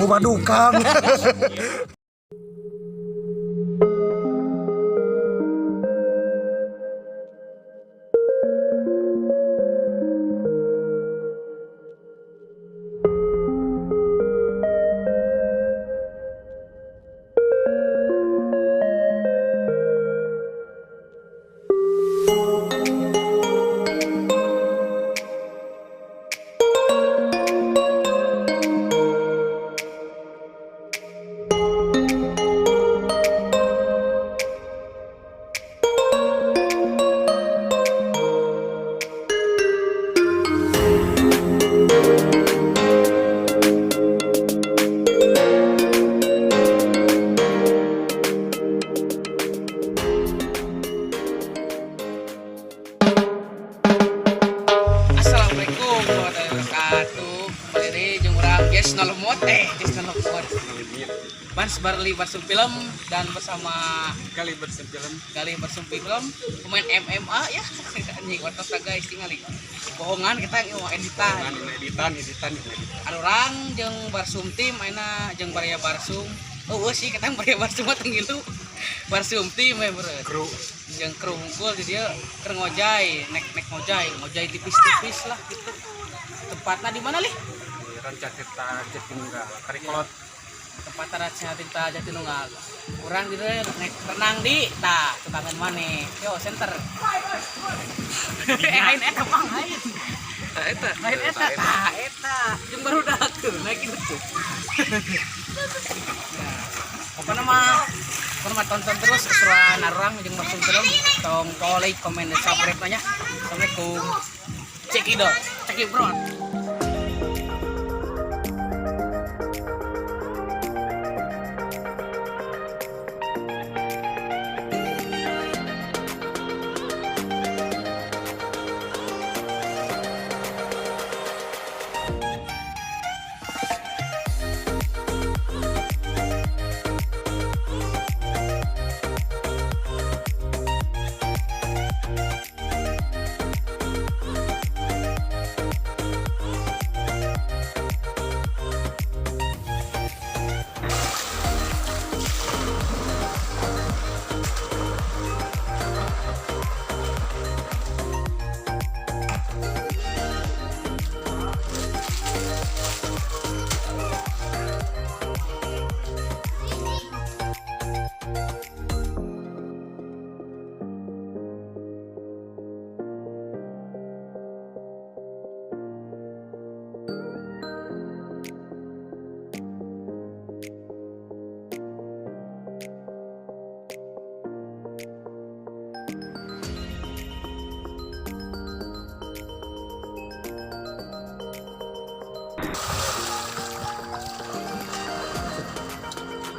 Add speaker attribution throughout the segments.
Speaker 1: Bumadukang.
Speaker 2: Assalamualaikum warahmatullahi wabarakatuh. Kembali di Jumurang Yes Nolomot Yes Nolomot Bans Barli Barsum Film dan bersama
Speaker 3: Kali bersempilm
Speaker 2: Film pemain MMA ya. Anjing otot guys tingali. Bohongan kita mau editan.
Speaker 3: editan
Speaker 2: Ada orang jeung Barsum tim aina jeung Baraya Barsum. Oh sih kita Baraya Barsum mah tenggilu. Barsum tim
Speaker 3: kru
Speaker 2: jeung kru hungkul jadi dia keur ngojay, nek ngojay tipis-tipis lah gitu. Tempatnya di mana lih?
Speaker 3: di Rancatirta Jatinunggal Karikolot.
Speaker 2: Tempat Rancatirta Jatinunggal. Urang gitu nek renang di tah tetangan maneh. Yo center. Ain eta mah ain. Lain eta jeung barudak naik itu. Pokoknya tonton terus keseruan narang jeung Barsum Film. Tong like, komen, dan subscribe nya. Assalamualaikum. Cekidot.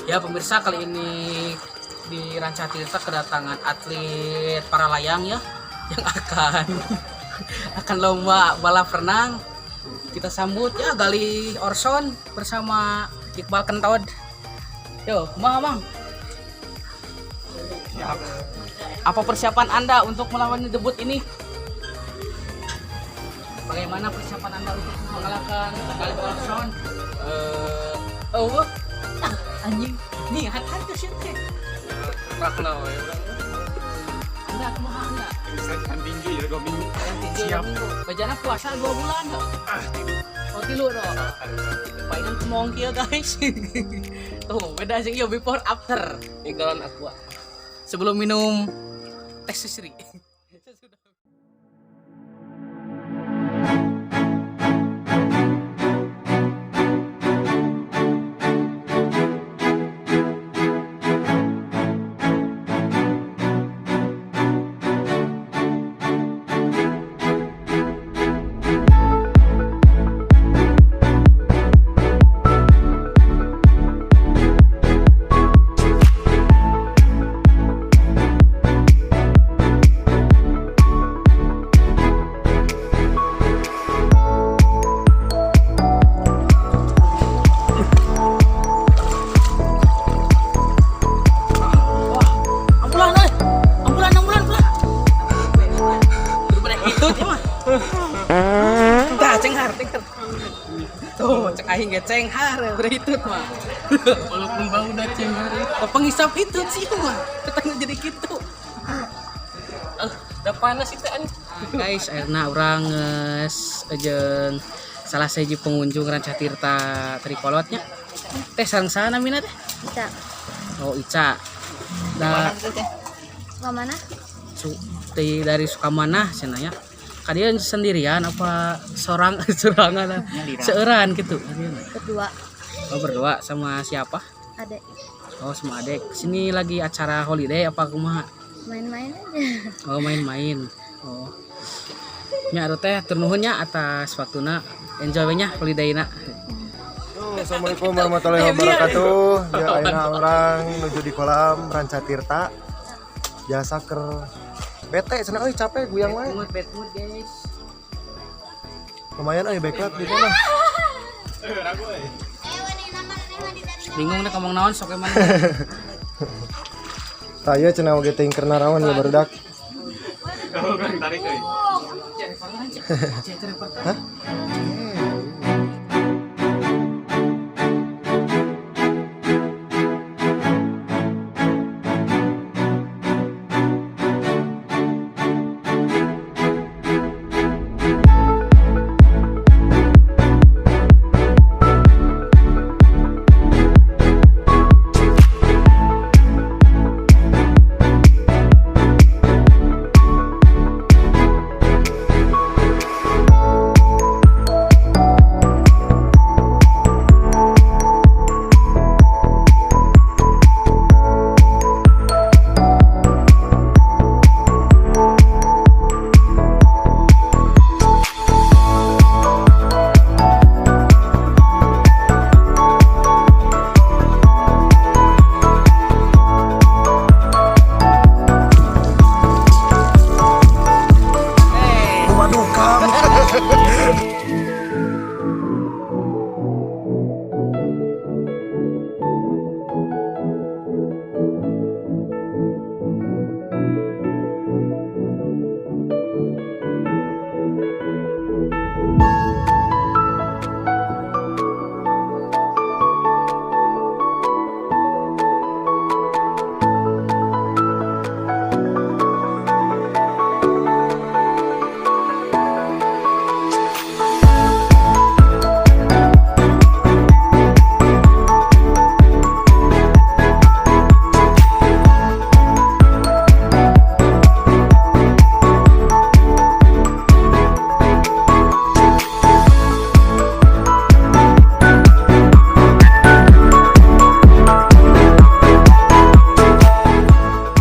Speaker 2: Ya pemirsa, kali ini di Rancatirta kedatangan atlet para layang ya yang akan lomba balap renang. Kita sambut ya Gali Orson bersama Iqbal Kentod. Yo, Mang.
Speaker 3: Siap.
Speaker 2: Apa persiapan Anda untuk melawan debut ini? Bagaimana persiapan Anda untuk mengalahkan Gali Orson? Anjing, nih hati tuh siapa?
Speaker 3: Rakna we.
Speaker 2: Anda kumaha Anda?
Speaker 3: Kan tinggi ya 2 minggu.
Speaker 2: Siap. Bejana puasa 2 bulan kok. Oh tilu dong. Painan kemong kieu guys. Tuh, beda sih yo before after. Inggalan aqua. Sebelum minum teh susri. cenghar. Tuh, cek aing ge cenghar, beritut mah.
Speaker 3: Walaupun bau udah cenghar itu.
Speaker 2: Pengisap itu sih mah. Tetangga jadi gitu.
Speaker 3: Udah panas itu anjing.
Speaker 2: Guys, akhirnya orang jeung salah siji pengunjung Ranca Tirta Trikolotnya. Teh sareng sana mina teh?
Speaker 1: Ica.
Speaker 2: Oh, Ica. Da
Speaker 1: Ke mana?
Speaker 2: dari Sukamana cenanya. Kalian sendirian apa sorangan seueuran gitu?
Speaker 1: Berdua.
Speaker 2: Oh, berdua sama siapa?
Speaker 1: Adek.
Speaker 2: Oh, sama adek. Sini lagi acara holiday apa kumaha?
Speaker 1: Main-main aja.
Speaker 2: Oh, main-main. Oh. Nya atuh teh tur nuhunnya atas waktuna. Enjoy nya holiday-na.
Speaker 4: Assalamualaikum warahmatullahi wabarakatuh. Ya ayeuna orang menuju di kolam Ranca Tirta. Jasa ker bete cenah euy capek guyang wae.
Speaker 2: Bad mood, guys.
Speaker 4: Lumayan euy backlog di mana.
Speaker 2: Bingung deh ngomong naon sok emang.
Speaker 4: Saya cenah oge teuing keur naraon ya barudak.
Speaker 3: Tarik euy.
Speaker 4: Hah? Waduh, Kang.